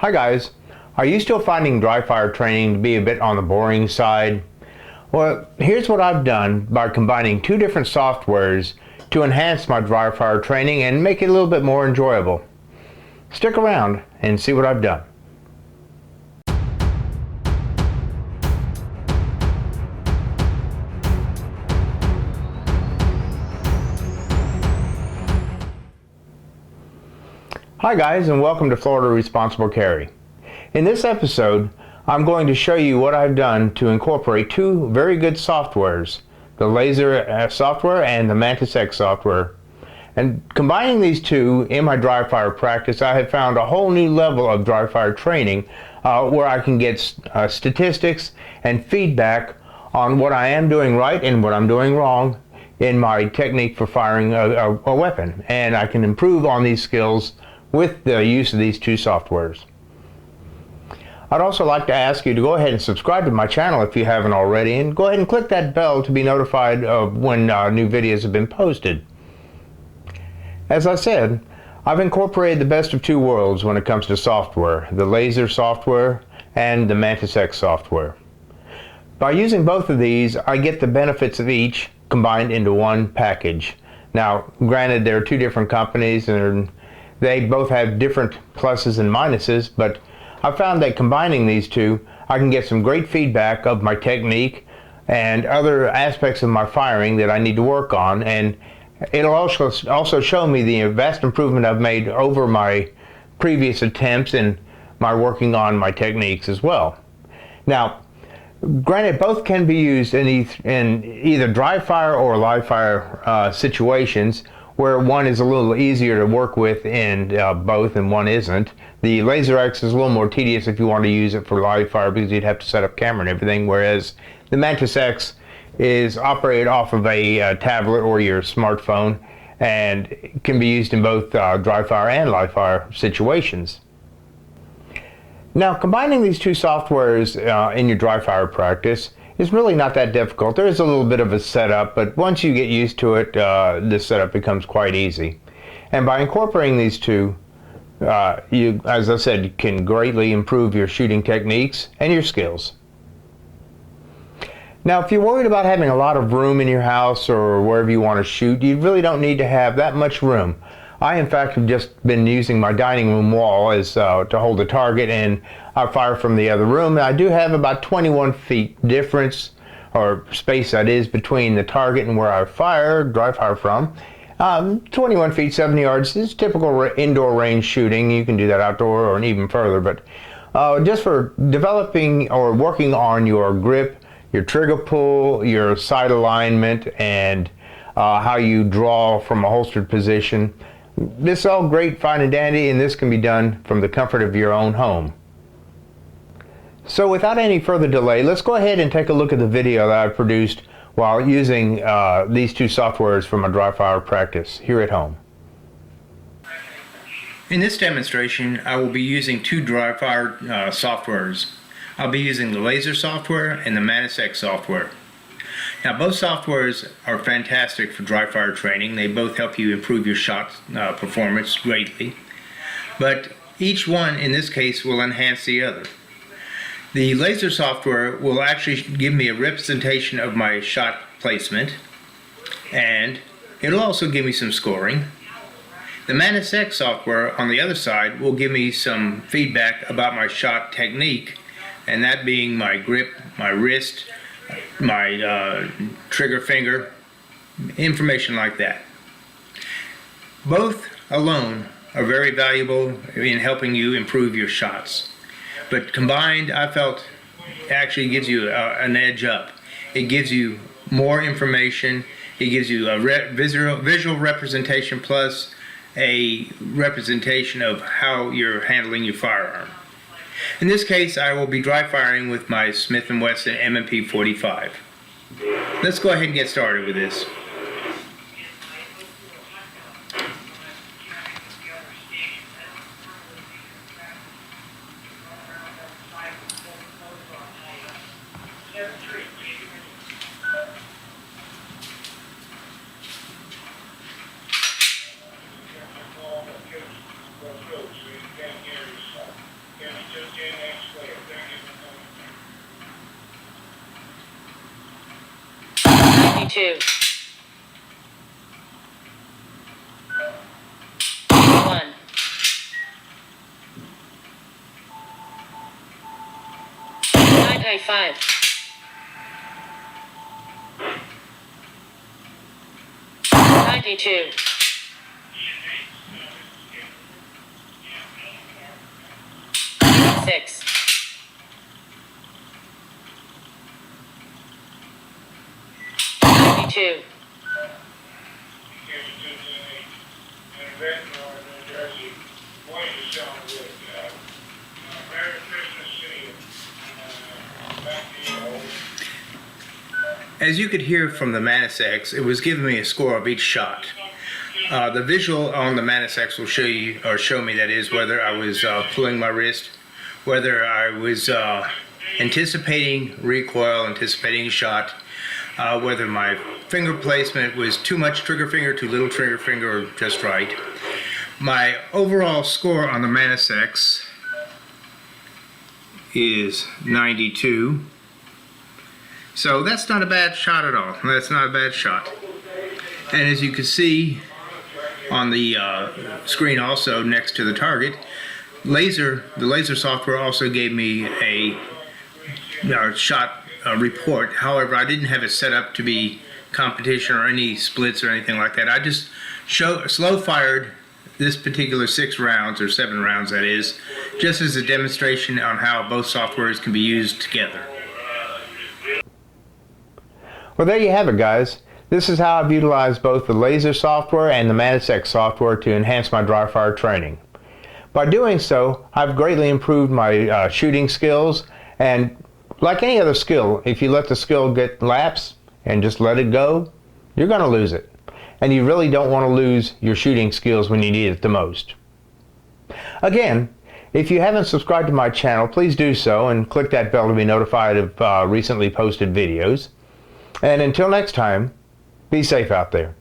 Hi guys, are you still finding dry fire training to be a bit on the boring side? Well, here's what I've done by combining two different softwares to enhance my dry fire training and make it a little bit more enjoyable. Stick around and see what I've done. Hi guys, and welcome to Florida Responsible Carry. In this episode, I'm going to show you what I've done to incorporate two very good softwares, the L.A.S.R software and the Mantis X software. And combining these two in my dry fire practice, I have found a whole new level of dry fire training where I can get statistics and feedback on what I am doing right and what I'm doing wrong in my technique for firing a weapon. And I can improve on these skills with the use of these two softwares. I'd also like to ask you to go ahead and subscribe to my channel if you haven't already, and go ahead and click that bell to be notified of when new videos have been posted. As I said, I've incorporated the best of two worlds when it comes to software, the L.A.S.R software and the Mantis X software. By using both of these, I get the benefits of each combined into one package. Now, granted, there are two different companies and they both have different pluses and minuses, but I found that combining these two, I can get some great feedback of my technique and other aspects of my firing that I need to work on, and it'll also show me the vast improvement I've made over my previous attempts and my working on my techniques as well. Now, granted, both can be used in either dry fire or live fire situations, where one is a little easier to work with in both and one isn't. The L.A.S.R X is a little more tedious if you want to use it for live fire because you'd have to set up camera and everything, whereas the Mantis X is operated off of a tablet or your smartphone and can be used in both dry fire and live fire situations. Now, combining these two softwares in your dry fire practice is really not that difficult. There is a little bit of a setup, but once you get used to it, this setup becomes quite easy. And by incorporating these two, you, as I said, can greatly improve your shooting techniques and your skills. Now, if you're worried about having a lot of room in your house or wherever you want to shoot, you really don't need to have that much room. I, in fact, have just been using my dining room wall as to hold the target, and I fire from the other room. I do have about 21 feet difference, or space that is, between the target and where I dry fire from. 21 feet, 70 yards is typical indoor range shooting. You can do that outdoor or even further, but just for developing or working on your grip, your trigger pull, your sight alignment, and how you draw from a holstered position. This is all great, fine and dandy, and this can be done from the comfort of your own home. So without any further delay, let's go ahead and take a look at the video that I produced while using these two softwares for my dry fire practice here at home. In this demonstration, I will be using two dry fire softwares. I'll be using the L.A.S.R software and the Mantis X software. Now, both softwares are fantastic for dry fire training. They both help you improve your shot performance greatly. But each one, in this case, will enhance the other. The L.A.S.R software will actually give me a representation of my shot placement, and it'll also give me some scoring. The Mantis X software, on the other side, will give me some feedback about my shot technique, and that being my grip, my wrist, my trigger finger, information like that. Both alone are very valuable in helping you improve your shots, but combined, I felt, actually gives you an edge up. It gives you more information. It gives you a visual representation plus a representation of how you're handling your firearm. In this case, I will be dry firing with my Smith & Wesson M&P 45. Let's go ahead and get started with this. 92. 1. 95. 92. 6. 92. 'As you could hear from the Mantis X, it was giving me a score of each shot. The visual on the Mantis X will show you, or show me that is, whether I was pulling my wrist, whether I was anticipating recoil, anticipating a shot, whether my finger placement was too much trigger finger, too little trigger finger, or just right. My overall score on the Mantis X is 92. So that's not a bad shot at all. That's not a bad shot. And as you can see on the screen also next to the target, the L.A.S.R software also gave me a shot report. However, I didn't have it set up to be competition or any splits or anything like that. I just slow fired this particular 6 rounds, or 7 rounds that is, just as a demonstration on how both softwares can be used together. Well, there you have it, guys. This is how I've utilized both the L.A.S.R software and the Mantis X software to enhance my dry fire training. By doing so, I've greatly improved my shooting skills, and like any other skill, if you let the skill get lapse and just let it go, you're going to lose it. And you really don't want to lose your shooting skills when you need it the most. Again, if you haven't subscribed to my channel, please do so and click that bell to be notified of recently posted videos. And until next time, be safe out there.